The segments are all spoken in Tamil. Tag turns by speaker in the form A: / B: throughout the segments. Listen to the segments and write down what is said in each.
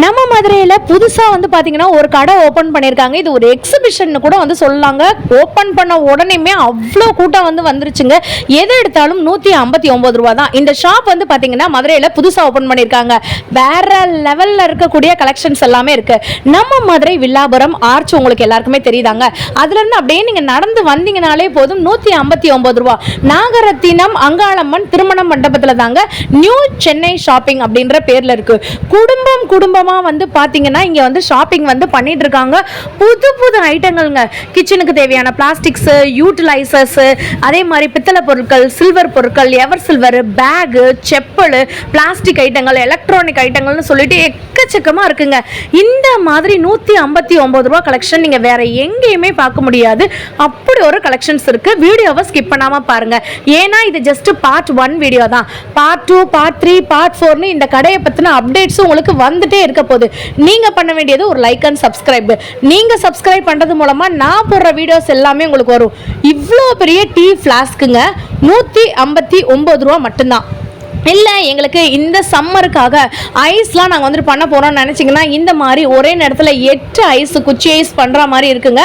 A: நம்ம மதுரையில் புதுசாக வந்து பார்த்தீங்கன்னா ஒரு கடை ஓப்பன் பண்ணியிருக்காங்க. இது ஒரு எக்ஸிபிஷன் கூட வந்து சொல்லலாங்க. ஓப்பன் பண்ண உடனேயுமே அவ்வளோ கூட்டம் வந்து வந்துருச்சுங்க. எது எடுத்தாலும் 159 ரூபா தான். இந்த ஷாப் வந்து பார்த்தீங்கன்னா மதுரையில் புதுசாக ஓப்பன் பண்ணியிருக்காங்க. வேற லெவலில் இருக்கக்கூடிய கலெக்ஷன்ஸ் எல்லாமே இருக்கு. நம்ம மதுரை வில்லாபுரம் ஆர்ச் உங்களுக்கு எல்லாருக்குமே தெரியுதாங்க. அதுலேருந்து அப்படியே நீங்கள் நடந்து வந்தீங்கனாலே போதும் 159 ரூபா. நாகரத்தினம் அங்காளம்மன் திருமண மண்டபத்தில் தாங்க நியூ சென்னை ஷாப்பிங் அப்படின்ற பேரில் இருக்கு. குடும்பமாக வந்து பார்த்தீங்கன்னா இங்கே வந்து ஷாப்பிங் வந்து பண்ணிட்டு இருக்காங்க. புது புது ஐட்டங்கள்ங்க. கிச்சனுக்கு தேவையான பிளாஸ்டிக்ஸு, யூட்டிலைசர்ஸு, அதே மாதிரி பித்தளை பொருட்கள், சில்வர் பொருட்கள், ever silver, bag, chappal, plastic ஐட்டங்கள், எலக்ட்ரானிக் ஐட்டங்கள்னு சொல்லிட்டு எக்கச்சக்கமாக இருக்குங்க. இந்த மாதிரி 159 ரூபா கலெக்ஷன் நீங்கள் வேற எங்கேயுமே பார்க்க முடியாது. அப்படி ஒரு கலெக்ஷன்ஸ் இருக்கு. வீடியோவை ஸ்கிப் பண்ணாமல் பாருங்க. ஏன்னா இது ஜஸ்ட் பார்ட் 1 வீடியோ தான். பார்ட் 2, பார்ட் 3, பார்ட் 4 இந்த கடையை பற்றின அப்டேட்ஸ் உங்களுக்கு வந்துட்டே இருக்க போகுது. நீங்க பண்ண வேண்டியது ஒரு லைக் அண்ட் சப்ஸ்கிரைப். நீங்க சப்ஸ்கிரைப் பண்றது மூலமா நான் போடுற வீடியோஸ் எல்லாமே உங்களுக்கு வரும். இவ்வளோ பெரிய டீ ஃபிளாஸ்க்குங்க 159 ரூபா மட்டும்தான். இல்லை எங்களுக்கு இந்த சம்மருக்காக ஐஸ்லாம் நாங்கள் வந்துட்டு பண்ண போகிறோம்னு நினச்சிங்கன்னா இந்த மாதிரி ஒரே நேரத்தில் 8 ஐஸ் குச்சி ஐஸ் பண்ணுற மாதிரி இருக்குங்க.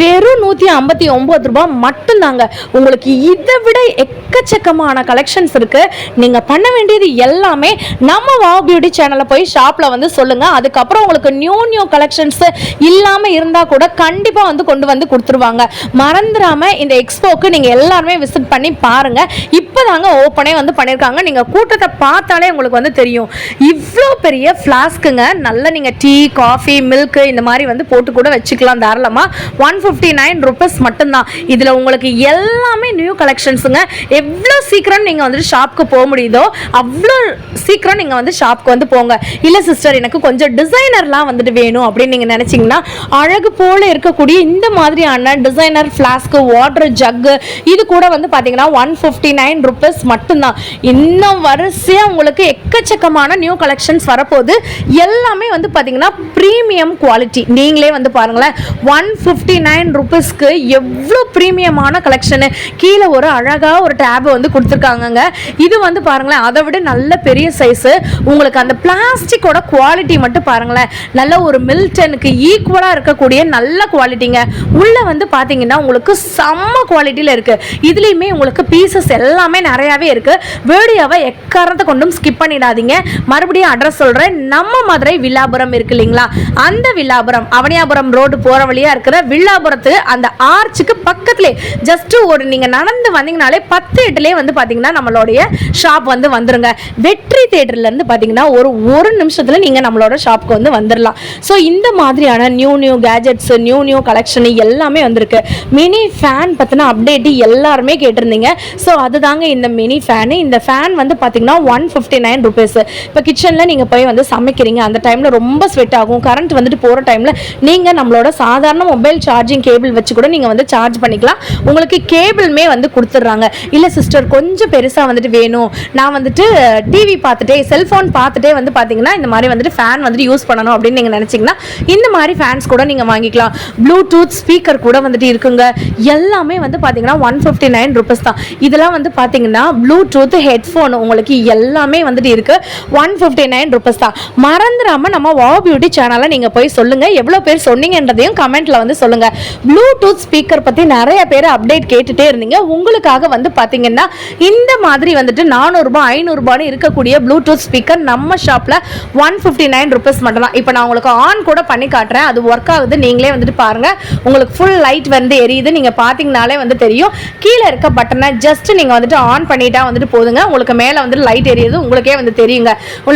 A: வெறும் 159 ரூபா மட்டும்தாங்க. உங்களுக்கு இதை விட எக்கச்சக்கமான கலெக்ஷன்ஸ் இருக்குது. நீங்கள் பண்ண வேண்டியது எல்லாமே நம்ம வாவ் பியூட்டி சேனலில் போய் ஷாப்பில் வந்து சொல்லுங்கள். அதுக்கப்புறம் உங்களுக்கு நியூ கலெக்ஷன்ஸ் இல்லாமல் இருந்தால் கூட கண்டிப்பாக வந்து கொண்டு வந்து கொடுத்துருவாங்க. மறந்துடாமல் இந்த எக்ஸ்போக்கு நீங்கள் எல்லாருமே விசிட் பண்ணி பாருங்கள். இப்போ தாங்க ஓப்பனே வந்து பண்ணியிருக்காங்க. நீங்கள் கூட்டத்தை பார்த்தாலே உங்களுக்கு வந்து தெரியும். இவ்வளோ பெரிய ஃப்ளாஸ்க்குங்க. நல்ல நீங்கள் டீ, காஃபி, மில்க் இந்த மாதிரி வந்து போட்டு கூட வச்சுக்கலாம் தாராளமாக. 159 ருபீஸ் மட்டும்தான். இதில் உங்களுக்கு எல்லாமே நியூ கலெக்ஷன்ஸுங்க. எவ்வளோ சீக்கிரம் நீங்கள் வந்துட்டு ஷாப்புக்கு போக முடியுதோ அவ்வளோ சீக்கிரம் நீங்கள் வந்து ஷாப்புக்கு வந்து போங்க. இல்லை சிஸ்டர் எனக்கு கொஞ்சம் டிசைனர்லாம் வந்துட்டு வேணும் அப்படின்னு நீங்கள் நினச்சிங்கன்னா அழகு போல் இருக்கக்கூடிய இந்த மாதிரியான டிசைனர் ஃப்ளாஸ்க்கு, வாட்டர் ஜக்கு இது கூட வந்து பார்த்தீங்கன்னா 159 ருபீஸ் மட்டும்தான். இன்னும் வரிசையாக உங்களுக்கு எக்கச்சக்கமான நியூ கலெக்ஷன்ஸ் வரப்போகுது. எல்லாமே வந்து பார்த்தீங்கன்னா ப்ரீமியம் குவாலிட்டி. நீங்களே வந்து பாருங்களேன் 159 ருபீஸ்க்கு எவ்வளோ ப்ரீமியமான கலெக்ஷனு. கீழே ஒரு அழகாக ஒரு டேப் வந்து கொடுத்துருக்காங்கங்க. இது வந்து பாருங்களேன் அதை விட நல்ல பெரிய சைஸு. உங்களுக்கு அந்த பிளாஸ்டிக்கோட குவாலிட்டி மட்டும் பாருங்களேன். நல்ல ஒரு மில்டனுக்கு ஈக்குவலாக இருக்கக்கூடிய நல்ல குவாலிட்டிங்க. உள்ளே வந்து பார்த்தீங்கன்னா உங்களுக்கு செம்ம குவாலிட்டியில் இருக்குது. இதுலேயுமே உங்களுக்கு பீசஸ் எல்லாமே நிறையாவே இருக்குது. வீடியோவை எக்காரணத்தை கொண்டும் ஸ்கிப் பண்ணிடாதீங்க. மறுபடியும் அட்ரஸ் சொல்கிறேன். நம்ம மதுரை வில்லாபுரம் இருக்கு இல்லைங்களா, அந்த வில்லாபுரம் அவனியாபுரம் ரோடு போகிற வழியாக இருக்கிற வில்லாபுரத்து அந்த ஆர்ச்சுக்கு பக்கத்துலேயே ஜஸ்ட் ஒரு நீங்கள் நடந்து வந்தீங்கனாலே 10-8 வந்து பார்த்தீங்கன்னா நம்மளுடைய ஷாப் வந்து வந்துருங்க. வெற்றி தேட்டர்லேருந்து பார்த்தீங்கன்னா ஒரு நிமிஷத்தில் நீங்கள் நம்மளோட ஷாப்புக்கு வந்து வந்துடலாம். ஸோ இந்த மாதிரியான நியூ கேஜெட்ஸ், நியூ கலெக்ஷன் எல்லாமே வந்திருக்கு. மினி ஃபேன் பற்றின அப்டேட் எல்லாருமே கேட்டிருந்தீங்க. ஸோ அதுதாங்க இந்த மினி ஃபேனு. இந்த ஃபேன் வந்து பார்த்தீங்கன்னா 159 ருபீஸ். இப்போ கிச்சனில் நீங்கள் போய் வந்து சமைக்கிறீங்க, அந்த டைமில் ரொம்ப ஸ்வெட் ஆகும். கரண்ட் வந்துட்டு போகிற டைமில் நீங்கள் நம்மளோட சாதாரண மொபைல் சார்ஜிங் கேபிள் வச்சு கூட நீங்கள் வந்து சார்ஜ் பண்ணிக்கலாம். உங்களுக்கு கேபிளுமே வந்து கொடுத்துட்றாங்க. இல்லை சிஸ்டர் கொஞ்சம் பெருசாக வந்துட்டு வேணும், நான் வந்துட்டு டிவி பார்த்துட்டே செல்ஃபோன் பார்த்துட்டே வந்து பார்த்தீங்கன்னா இந்த மாதிரி வந்துட்டு ஃபேன் வந்துட்டு யூஸ் பண்ணணும் அப்படின்னு நீங்கள் நினச்சிங்கன்னா இந்த மாதிரி ஃபேன்ஸ் கூட நீங்கள் வாங்கிக்கலாம். ப்ளூடூத் ஸ்பீக்கர் கூட வந்துட்டு இருக்குங்க. எல்லாமே வந்து பார்த்தீங்கன்னா 159 ருபீஸ் தான். இதெல்லாம் வந்து பார்த்தீங்கன்னா ப்ளூடூத் ஹெட்ஃபோன் உங்களுக்கு எல்லாமே வந்துட்டு இருக்கு. 159 ருபீஸ் தான். மறந்துடாம நம்ம வாவ் பியூட்டி சேனலை நீங்கள் போய் சொல்லுங்க. எவ்வளோ பேர் சொன்னீங்கன்றதையும் கமெண்ட்ல வந்து சொல்லுங்க. ப்ளூடூத் ஸ்பீக்கர் பற்றி நிறைய பேர் அப்டேட் கேட்டுட்டே இருந்தீங்க. உங்களுக்காக வந்து பார்த்தீங்கன்னா இந்த மாதிரி வந்துட்டு 400 ரூபாய் 500 ரூபாய் இருக்கக்கூடிய ப்ளூடூத் ஸ்பீக்கர் நம்ம ஷாப்பில் 159 ருபீஸ் மட்டும் தான். இப்போ நான் உங்களுக்கு ஆன் கூட பண்ணி காட்டுறேன். அது ஒர்க் ஆகுது. நீங்களே வந்துட்டு பாருங்க. உங்களுக்கு ஃபுல் லைட் வந்து எரியுது. நீங்கள் பார்த்தீங்கனாலே வந்து தெரியும். கீழே இருக்க பட்டனை ஜஸ்ட் நீங்கள் வந்துட்டு ஆன் பண்ணிட்டா வந்துட்டு போதுங்க. உங்களுக்கு மேலே வந்து லைட் எரியுது. உங்களுக்கே வந்து தெரியுங்க.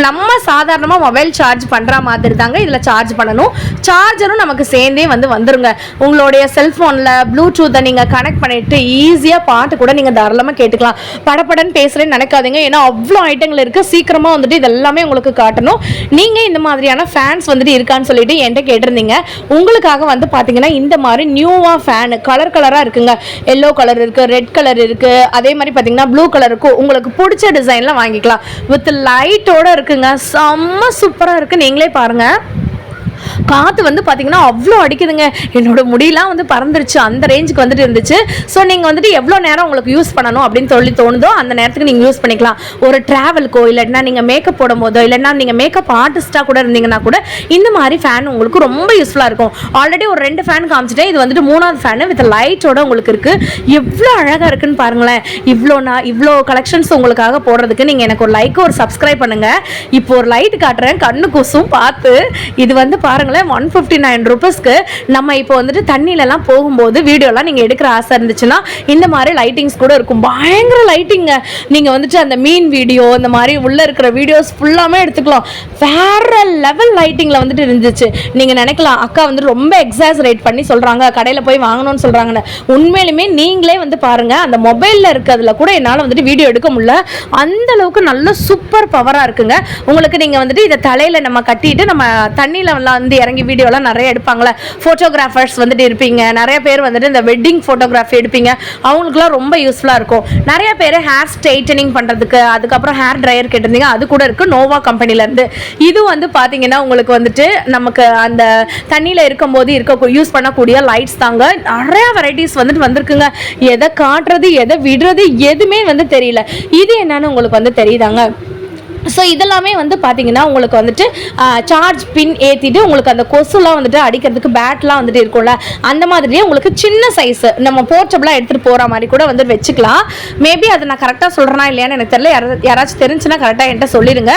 A: நம்ம சாதாரணமாக மொபைல் சார்ஜ் பண்ணுற மாதிரி தாங்க இதில் சார்ஜ் பண்ணணும். சார்ஜரும் நமக்கு சேர்ந்தே வந்து வந்துருங்க. உங்களுடைய செல்ஃபோனில் ப்ளூடூத்தை நீங்கள் கனெக்ட் பண்ணிட்டு ஈஸியாக பாட்டு கூட நீங்கள் தாராளமாக கேட்டுக்கலாம். படப்படன்னு பேசுகிறேன்னு நினைக்காதீங்க. ஏன்னா அவ்வளோ ஐட்டங்கள் இருக்குது. சீக்கிரமாக வந்துட்டு இது எல்லாமே உங்களுக்கு காட்டணும். நீங்கள் இந்த மாதிரியான ஃபேன்ஸ் வந்துட்டு இருக்கான்னு சொல்லிட்டு என்கிட்ட கேட்டிருந்தீங்க. உங்களுக்காக வந்து பார்த்தீங்கன்னா இந்த மாதிரி நியூவாக ஃபேனு கலராக இருக்குங்க. எல்லோ கலர் இருக்குது, ரெட் கலர் இருக்குது, அதே மாதிரி பார்த்தீங்கன்னா ப்ளூ கலர் இருக்கும். உங்களுக்கு பிடிச்ச டிசைன்ல வாங்கிக்கலாம். வித் லைட்டோட இருக்குங்க. செம்ம சூப்பராக இருக்கு. நீங்களே பாருங்க. காற்று வந்து பார்த்தீங்கன்னா அவ்வளோ அடிக்குதுங்க. என்னோட முடியெல்லாம் வந்து பறந்துருச்சு, அந்த ரேஞ்சுக்கு வந்துட்டு இருந்துச்சு. ஸோ நீங்கள் வந்துட்டு எவ்வளோ நேரம் உங்களுக்கு யூஸ் பண்ணணும் அப்படின்னு சொல்லி தோணுதோ அந்த நேரத்துக்கு நீங்கள் யூஸ் பண்ணிக்கலாம். ஒரு ட்ராவலுக்கோ இல்லைன்னா நீங்கள் மேக்கப் போடும் போதோ இல்லைன்னா நீங்கள் மேக்கப் ஆர்டிஸ்ட்டாக கூட இருந்தீங்கன்னா கூட இந்த மாதிரி ஃபேன் உங்களுக்கு ரொம்ப யூஸ்ஃபுல்லாக இருக்கும். ஆல்ரெடி ஒரு 2 ஃபேன் காமிச்சிட்டேன். இது வந்துட்டு 3வது ஃபேனு வித் லைட்டோட உங்களுக்கு இருக்குது. எவ்வளோ அழகாக இருக்குன்னு பாருங்களேன். இவ்வளோ கலெக்ஷன்ஸ் உங்களுக்காக போடுறதுக்கு நீங்கள் எனக்கு ஒரு லைக் ஒரு சப்ஸ்கிரைப் பண்ணுங்கள். இப்போ ஒரு லைட் காட்டுறேன், கண்ணு கூசும் பார்த்து. இது வந்து பாருங்களேன் 159 ரூபீஸ்க்கு நம்ம இப்போ வந்துட்டு தண்ணியிலலாம் போகும்போது வீடியோலாம் நீங்கள் எடுக்கிற ஆசை இருந்துச்சுன்னா இந்த மாதிரி லைட்டிங்ஸ் கூட இருக்கும். பயங்கர லைட்டிங்க. நீங்கள் வந்துட்டு அந்த மீன் வீடியோ இந்த மாதிரி உள்ளே இருக்கிற வீடியோஸ் ஃபுல்லாமே எடுத்துக்கலாம். வேற லெவல் லைட்டிங்கில் வந்துட்டு இருந்துச்சு. நீங்கள் நினைக்கலாம் அக்கா வந்து ரொம்ப எக்ஸாஜரேட் பண்ணி சொல்கிறாங்க, கடையில் போய் வாங்கணும்னு சொல்கிறாங்கன்னு. உண்மையிலுமே நீங்களே வந்து பாருங்கள், அந்த மொபைலில் இருக்கிறதுல கூட என்னால் வந்துட்டு வீடியோ எடுக்க முடியல. அந்த அளவுக்கு நல்ல சூப்பர் பவராக இருக்குங்க. உங்களுக்கு நீங்கள் வந்துட்டு இதை தலையில் நம்ம கட்டிட்டு நம்ம தண்ணியில் வந்து இறங்கி வீடியோலாம் நிறைய எடுப்பாங்களே, ஃபோட்டோகிராஃபர்ஸ் வந்துட்டு இருப்பீங்க, நிறைய பேர் வந்துட்டு இந்த வெட்டிங் ஃபோட்டோகிராஃபி எடுப்பீங்க, அவங்களுக்குலாம் ரொம்ப யூஸ்ஃபுல்லாக இருக்கும். நிறைய பேர் ஹேர் ஸ்ட்ரைட்டனிங் பண்ணுறதுக்கு, அதுக்கப்புறம் ஹேர் ட்ரையர் கேட்டிருந்தீங்க, அது கூட இருக்குது நோவா கம்பெனிலேருந்து. இது வந்து பார்த்தீங்கன்னா உங்களுக்கு வந்துட்டு நமக்கு அந்த தண்ணியில் இருக்கும்போது யூஸ் பண்ணக்கூடிய லைட்ஸ் தாங்க. நிறைய வெரைட்டிஸ் வந்துட்டு வந்திருக்குங்க. எதை காட்டுறது எதை விடுறது எதுவுமே வந்து தெரியல. இது என்னன்னு உங்களுக்கு வந்து தெரியுதாங்க. ஸோ இதெல்லாமே வந்து பார்த்தீங்கன்னா உங்களுக்கு வந்துட்டு சார்ஜ் பின் ஏற்றிட்டு உங்களுக்கு அந்த கொசுலாம் வந்துட்டு அடிக்கிறதுக்கு பேட்லாம் வந்துட்டு இருக்கும்ல, அந்த மாதிரியே உங்களுக்கு சின்ன சைஸு நம்ம போர்ட்டபிளாக எடுத்துகிட்டு போகிற மாதிரி கூட வந்து வச்சுக்கலாம். மேபி அதை நான் கரெக்டாக சொல்கிறேன்னா இல்லையான்னு எனக்கு தெரியல. யாராச்சும் தெரிஞ்சுன்னா கரெக்டாக என்கிட்ட சொல்லிடுங்க.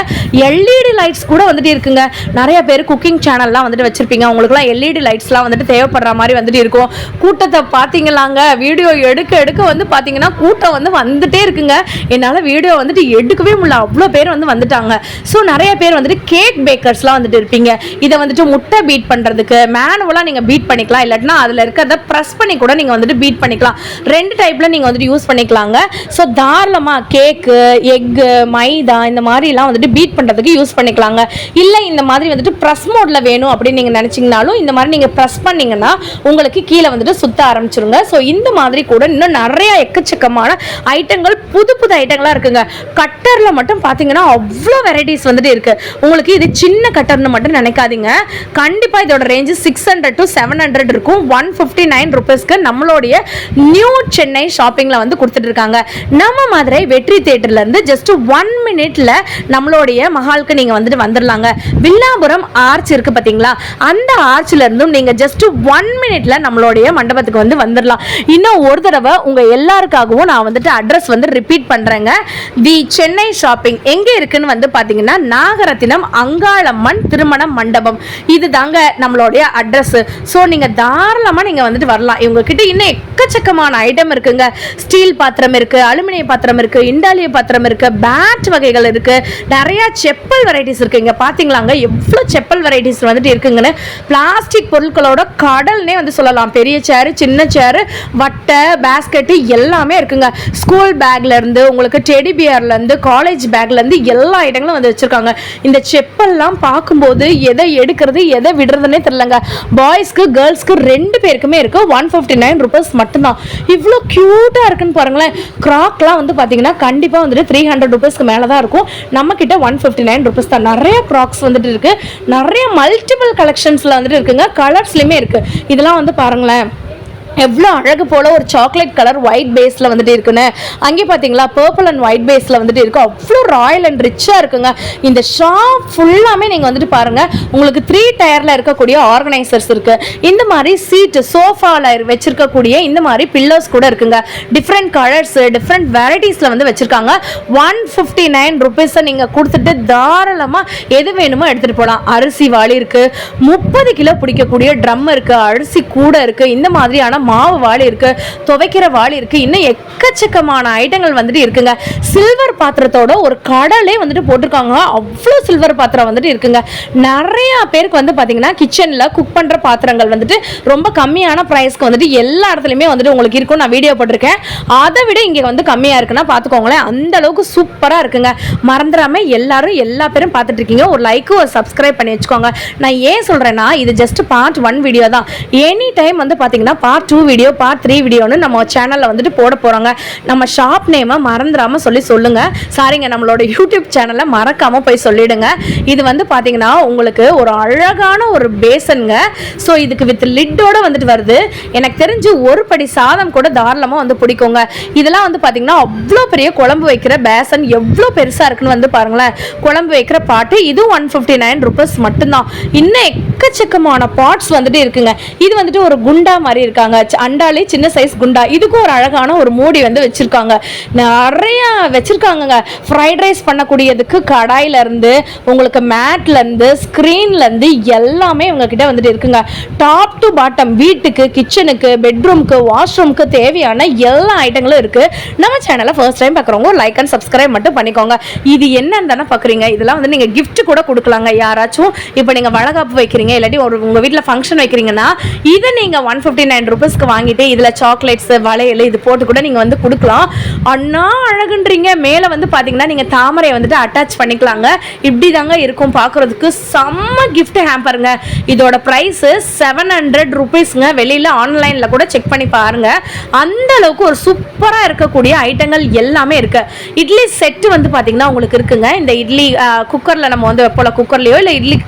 A: எல்இடி லைட்ஸ் கூட வந்துட்டு இருக்குங்க. நிறைய பேர் குக்கிங் சேனல்லாம் வந்துட்டு வச்சுருப்பீங்க, உங்களுக்குலாம் எல்இடி லைட்ஸ்லாம் வந்துட்டு தேவைப்படுற மாதிரி வந்துட்டு இருக்கும். கூட்டத்தை பார்த்தீங்களாங்க, வீடியோ எடுக்க வந்து பார்த்தீங்கன்னா கூட்டம் வந்து வந்துட்டே இருக்குங்க. என்னால் வீடியோ வந்துட்டு எடுக்கவே முடியல, அவ்வளோ பேர் வந்து வந்துட்டாங்க. ஸோ நிறைய பேர் வந்துட்டு கேக் பேக்கர்ஸ்லாம் வந்துட்டு இருப்பீங்க. இதை வந்துட்டு முட்டை பீட் பண்ணுறதுக்கு மேனுவலாக நீங்கள் பீட் பண்ணிக்கலாம், இல்லாட்டினா அதில் இருக்கிறத ப்ரெஸ் பண்ணி கூட நீங்கள் வந்துட்டு பீட் பண்ணிக்கலாம். 2 டைப்பில் நீங்கள் வந்துட்டு யூஸ் பண்ணிக்கலாங்க. ஸோ தாராளமாக கேக்கு, எக்கு, மைதா இந்த மாதிரிலாம் வந்துட்டு பீட் பண்ணுறதுக்கு யூஸ் பண்ணிக்கலாங்க. இல்லை இந்த மாதிரி வந்துட்டு ப்ரெஸ் மோடில் வேணும் அப்படின்னு நீங்கள் நினச்சிங்கனாலும் இந்த மாதிரி நீங்கள் ப்ரெஸ் பண்ணிங்கன்னா உங்களுக்கு கீழே வந்துட்டு சுத்த ஆரம்பிச்சிருங்க. ஸோ இந்த மாதிரி கூட இன்னும் நிறைய எக்கச்சக்கமான ஐட்டங்கள் புது ஐட்டங்களாக இருக்குங்க. கட்டரில் மட்டும் பார்த்தீங்கன்னா அவ்வளோ வெரைட்டிஸ் வந்துட்டு இருக்குது. உங்களுக்கு இது சின்ன கட்டர்னு மட்டும் நினைக்காதீங்க. கண்டிப்பாக இதோட ரேஞ்சு 600 to 700 இருக்கும். 159 ரூபீஸ்க்கு நம்மளுடைய நியூ சென்னை ஷாப்பிங்கில் வந்து கொடுத்துட்டு இருக்காங்க. நம்ம மதுரை வெற்றி தேட்டர்லேருந்து ஜஸ்ட் 1 மினிட்ல நம்மளுடைய மஹாலுக்கு நீங்கள் வந்துட்டு வந்துடலாங்க. வில்லாபுரம் ஆர்ச் இருக்குது பார்த்தீங்களா, அந்த ஆர்ச்சில் இருந்தும் நீங்கள் ஜஸ்ட் 1 மினிட்ல நம்மளுடைய மண்டபத்துக்கு வந்து வந்துடலாம். இன்னும் ஒரு தடவை உங்கள் எல்லாருக்காகவும் நான் வந்துட்டு அட்ரஸ் வந்து ரிப்பீட் பண்ணுறேங்க. தி சென்னை ஷாப்பிங் எங்கே இருக்குன்னு வந்து பார்த்தீங்கன்னா நாகரத்தினம் அங்காளம்மன் திருமண மண்டபம். இது தாங்க நம்மளுடைய அட்ரஸ். ஸோ நீங்கள் தாராளமாக நீங்கள் வந்துட்டு வரலாம். இவங்க கிட்ட இன்னும் எக்கச்சக்கமான ஐட்டம் இருக்குங்க. ஸ்டீல் பாத்திரம் இருக்கு, அலுமினிய பாத்திரம் இருக்கு, இண்டாலிய பாத்திரம் இருக்கு, பேட் வகைகள் இருக்கு, நிறைய செப்பல் வெரைட்டிஸ் இருக்கு. இங்க பாத்தீங்களாங்க எவ்வளோ செப்பல் வெரைட்டிஸ் வந்துட்டு இருக்குங்கன்னு. பிளாஸ்டிக் பொருட்களோட கடல்னே வந்து சொல்லலாம். பெரிய சேரு, சின்ன சேரு, வட்டை, பேஸ்கெட்டு எல்லாமே இருக்குங்க. ஸ்கூல் பேக்ல இருந்து உங்களுக்கு டெடி பியர்ல இருந்து காலேஜ் பேக்ல இருந்து எல்லா ஐட்டங்களும் வந்து வச்சிருக்காங்க. இந்த செப்பல்லாம் பார்க்கும்போது எதை எடுக்கிறது எதை விடுறதுன்னே தெரியலங்க. பாய்ஸ்க்கு கேர்ள்ஸ்க்கு 2 பேருக்குமே இருக்கு. 159 ரூபீஸ் மட்டும்தான். இவ்வளோ கியூட்டா இருக்குன்னு பாருங்களேன். கிராக்லாம் வந்து பார்த்தீங்கன்னா கண்டிப்பாக வந்துட்டு 300 ரூபீஸ்க்கு மேலே தான் இருக்கும். நம்ம கிட்ட 159 ரூபீஸ் தான். நிறைய கிராக்ஸ் வந்துட்டு இருக்கு. நிறைய மல்டிபிள் கலெக்ஷன்ஸ்ல வந்துட்டு இருக்குங்க. கலர்ஸ்லையுமே இருக்கு. இதெல்லாம் வந்து பாருங்களேன் எவ்வளோ அழகு போல் ஒரு சாக்லேட் கலர் ஒயிட் பேஸில் வந்துட்டு இருக்குன்னு. அங்கே பார்த்தீங்களா பர்பிள் அண்ட் ஒயிட் பேஸில் வந்துட்டு இருக்கு. அவ்வளோ ராயல் அண்ட் ரிச்சாக இருக்குங்க. இந்த ஷாப் ஃபுல்லாமே நீங்கள் வந்துட்டு பாருங்கள். உங்களுக்கு 3 டயரில் இருக்கக்கூடிய ஆர்கனைசர்ஸ் இருக்குது. இந்த மாதிரி சீட்டு சோஃபாவில் வச்சுருக்கக்கூடிய இந்த மாதிரி பில்லர்ஸ் கூட இருக்குங்க. டிஃப்ரெண்ட் கலர்ஸ் டிஃப்ரெண்ட் வெரைட்டிஸில் வந்து வச்சுருக்காங்க. 159 ரூபீஸை நீங்கள் கொடுத்துட்டு தாராளமாக எது வேணுமோ எடுத்துகிட்டு போகலாம். அரிசி வாளி இருக்குது, 30 கிலோ பிடிக்கக்கூடிய ட்ரம் இருக்குது, அரிசி கூட இருக்குது, இந்த மாதிரியான மாவு வாளி இருக்கு, துவைக்கிற வாளி இருக்கு, இன்னும் எக்கச்சக்கமான ஐட்டங்கள் வந்துட்டு இருக்குங்க. சில்வர் பாத்திரத்தோட ஒரு கடலே வந்துட்டு போட்டிருக்காங்க. அவ்வளோ சில்வர் பாத்திரம் வந்துட்டு இருக்குங்க. நிறைய பேருக்கு வந்து பார்த்தீங்கன்னா கிச்சனில் குக் பண்ணுற பாத்திரங்கள் வந்துட்டு ரொம்ப கம்மியான ப்ரைஸ்க்கு வந்துட்டு எல்லா இடத்துலையுமே வந்துட்டு உங்களுக்கு இருக்கும். நான் வீடியோ போட்டிருக்கேன். அதை விட இங்கே வந்து கம்மியாக இருக்குன்னா பார்த்துக்கோங்களேன். அந்த அளவுக்கு சூப்பராக இருக்குங்க. மறந்துடாமல் எல்லாரும் எல்லா பேரும் பார்த்துட்டு இருக்கீங்க. ஒரு லைக்கு ஒரு சப்ஸ்கிரைப் பண்ணி வச்சுக்கோங்க. நான் ஏன் சொல்கிறேன்னா இது ஜஸ்ட் பார்ட் 1 வீடியோ தான். எனி டைம் வந்து பார்த்தீங்கன்னா பார்ட் 2 2 வீடியோ பார்ட் 3 வீடியோன்னு நம்ம சேனலில் வந்துட்டு போட போகிறோங்க. நம்ம ஷாப் நேமை மறந்துடாமல் சொல்லுங்கள். சாரிங்க, நம்மளோட யூடியூப் சேனலை மறக்காமல் போய் சொல்லிடுங்க. இது வந்து பார்த்தீங்கன்னா உங்களுக்கு ஒரு அழகான ஒரு பேசனுங்க. ஸோ இதுக்கு வித் லிட்டோட வந்துட்டு வருது. எனக்கு தெரிஞ்சு ஒரு படி சாதம் கூட தாராளமாக வந்து பிடிக்குங்க. இதெல்லாம் வந்து பார்த்தீங்கன்னா அவ்வளோ பெரிய குழம்பு வைக்கிற பேசன் எவ்வளோ பெருசாக இருக்குன்னு வந்து பாருங்களேன். குழம்பு வைக்கிற பாட்டு இது 159 ரூபீஸ் மட்டும்தான். இன்னும் எக்கச்சக்கமான பாட்ஸ் வந்துட்டு இருக்குங்க. இது வந்துட்டு ஒரு குண்டா மாதிரி இருக்காங்க, அண்டாலே சின்ன சைஸ் குண்டா. இதுக்கும் ஒரு அழகான ஒரு மூடி வந்து வச்சிருக்காங்க. நிறைய வச்சிருக்காங்க. ஃப்ரைட் ரைஸ் பண்ணக்கூடியதுக்கு கடாயில இருந்து உங்களுக்கு மேட்ல இருந்து ஸ்கிரீன்ல இருந்து எல்லாமே இவங்க கிட்ட வந்துட்டு இருக்குங்க. டாப் டு பாட்டம் வீட்டுக்கு, கிச்சனுக்கு, பெட்ரூம்க்கு, வாஷ்ரூம்க்கு தேவையான எல்லா ஐட்டங்களும் இருக்கு. நம்ம சேனலை ஃபர்ஸ்ட் டைம் பார்க்குறவங்க லைக் அண்ட் சப்ஸ்கிரைப் மட்டும் பண்ணிக்கோங்க. இது என்னன்னு தானே பார்க்குறீங்க. இதெல்லாம் வந்து நீங்கள் கிஃப்ட் கூட கொடுக்கலாங்க. யாராச்சும் இப்போ நீங்கள் வளகாப்பு வைக்கிறீங்க, இல்லாட்டி ஒரு உங்கள் வீட்டில் ஃபங்க்ஷன் வைக்கிறீங்கன்னா இதை நீங்கள் 159 ரூபீஸ்க்கு வாங்கிட்டு இதில் சாக்லேட்ஸ், வளையல் இது போட்டு கூட நீங்கள் வந்து கொடுக்கலாம். அண்ணா அழகுன்றீங்க. மேலே வந்து பார்த்தீங்கன்னா நீங்கள் தாமரையை வந்துட்டு அட்டாச் பண்ணிக்கலாங்க. இப்படி தாங்க இருக்கும் பார்க்குறதுக்கு. செம்ம கிஃப்ட் ஹேம்பருங்க. இதோட ப்ரைஸு 700 ரூபீஸ்ங்க. வெளியில் ஆன்லைனில் கூட செக் பண்ணி பாருங்க. அந்த அளவுக்கு ஒரு சூப்பராக இருக்கக்கூடிய ஐட்டங்கள் எல்லாமே இருக்கு. இட்லி செட்டு வந்து பார்த்தீங்கன்னா உங்களுக்கு இருக்குங்க. இந்த இட்லி குக்கரில் நம்ம வந்து வைப்போம், குக்கர்லையோ இல்லை இட்லி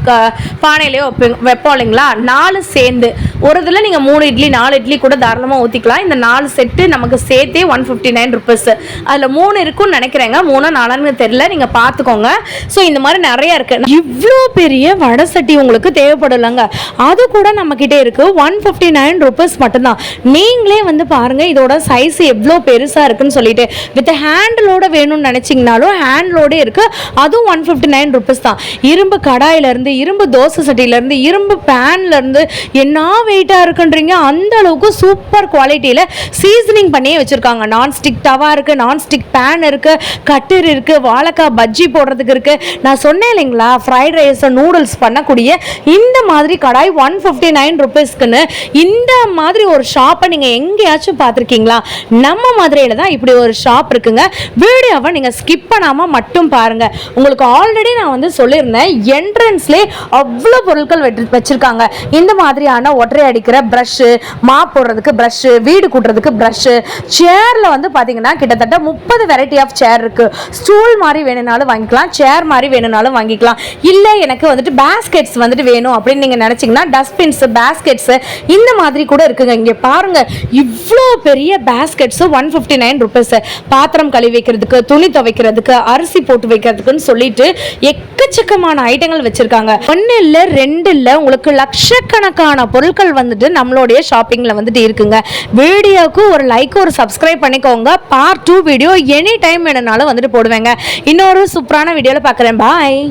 A: பானையிலையோ வைப்போம் இல்லைங்களா, 4 சேர்ந்து ஒரு இதில் நீங்கள் 3 இட்லி 4 இட்லி கூட தாராளமாக ஊற்றிக்கலாம். இந்த 4 செட்டு நமக்கு சேர்த்தே 159 ரூபீஸ். அதில் 3 இருக்குன்னு நினைக்கிறேங்க, 3 4ன்னு தெரியல, நீங்கள் பார்த்துக்கோங்க. ஸோ இந்த மாதிரி நிறைய இருக்கு. இவ்வளோ பெரிய வடை சட்டி உங்களுக்கு தேவைப்படலைங்க. அது கூட நம்ம கிட்டே இருக்கு. 159 ரூபீஸ் மட்டும்தான். நீங்களே வந்து பாருங்க இதோட சைஸ் எவ்வளோ பெருசாக இருக்குன்னு சொல்லிட்டு. வித் ஹேண்டிலோட வேணும்னு நினைச்சிங்கனாலும் ஹேண்ட்லோட இருக்கு. அதுவும் 159 ரூபீஸ் தான். இரும்பு கடாயிலேருந்து, இரும்பு தோசை சட்டியிலேருந்து, இரும்பு பேன்லேருந்து என்ன வெயிட்டாக இருக்குன்றீங்க. அந்த அளவுக்கு சூப்பர் குவாலிட்டியில் சீசனிங் பண்ணியே வச்சுருக்காங்க. நான்ஸ்டிக் தவா இருக்குது, நான்ஸ்டிக் பேன் இருக்குது, கட்டர் இருக்குது, வாழைக்காய் பஜ்ஜி போடுறதுக்கு இருக்குது. நான் சொன்னேன் இல்லைங்களா, ஃப்ரைட் ரைஸ் நூடுல்ஸ் பண்ணக்கூடிய இந்த மாதிரி கடாய் 159 ரூபீஸ்க்குன்னு. இந்த மாதிரி ஒரு ஷாப்பை நீங்கள் எங்கேயாச்சும் பார்த்துருக்கீங்களா? நம்ம மதுரையில் தான் இப்படி ஒரு ஷாப் இருக்குங்க. வீடியோவை நீங்கள் ஸ்கிப் பண்ணாமல் மட்டும் பாருங்கள். உங்களுக்கு ஆல்ரெடி நான் வந்து சொல்லியிருந்தேன், என்ட்ரன்ஸ்லேயே அவ்வளோ பொருட்கள் வச்சுருக்காங்க. இந்த மாதிரியான ஒற்றை அடிக்கிற ப்ரஷ்ஷு, மாப் போடுறதுக்கு ப்ரஷ்ஷு, வீடு கூட்டுறதுக்கு ப்ரஷ்ஷு, சேரில் வந்து பார்த்தீங்கன்னா கிட்டத்தட்ட 30 வெரைட்டி ஆஃப் சேர் இருக்குது. ஸ்டூல் மாதிரி வேணும்னாலும் வாங்கிக்கலாம், சேர் மாதிரி வேணும்னாலும் வாங்கிக்கலாம். இல்லை எனக்கு வந்துட்டு பேஸ்கெட்ஸ் வந்துட்டு வேணும் அப்படின்னு நீங்கள் நினச்சிங்கன்னா டஸ்ட்பின்ஸு, பேஸ்கெட்ஸு இந்த மாதிரி கூட இருக்குங்க. இங்கே பாருங்கள், இவ்வளோ பெரிய பேஸ்கெட்ஸு 159 ரூபீஸு. பாத்திரம் கழுவி வைக்கிறதுக்கு, துணி துவைக்கிறதுக்கு, அரிசி போட்டு வைக்கிறதுக்குன்னு சொல்லிட்டு எக்கச்சக்கமான ஐட்டங்கள் வச்சிருக்காங்க. 1 இல்லை 2 இல்லை, உங்களுக்கு லட்சக்கணக்கான பொருட்கள் வந்துட்டு நம்மளுடைய ஷாப்பிங்ல வந்துட்டு இருக்குங்க. வீடியோக்கு ஒரு லைக், ஒரு சப்ஸ்கிரைப் பண்ணிக்கோங்க. பார்ட் 2 வீடியோ எனி டைம் வேணும்னாலும் வந்துட்டு போடுவேங்க. இன்னொரு சூப்பரான வீடியோவில் பார்க்குறேன். பாய்.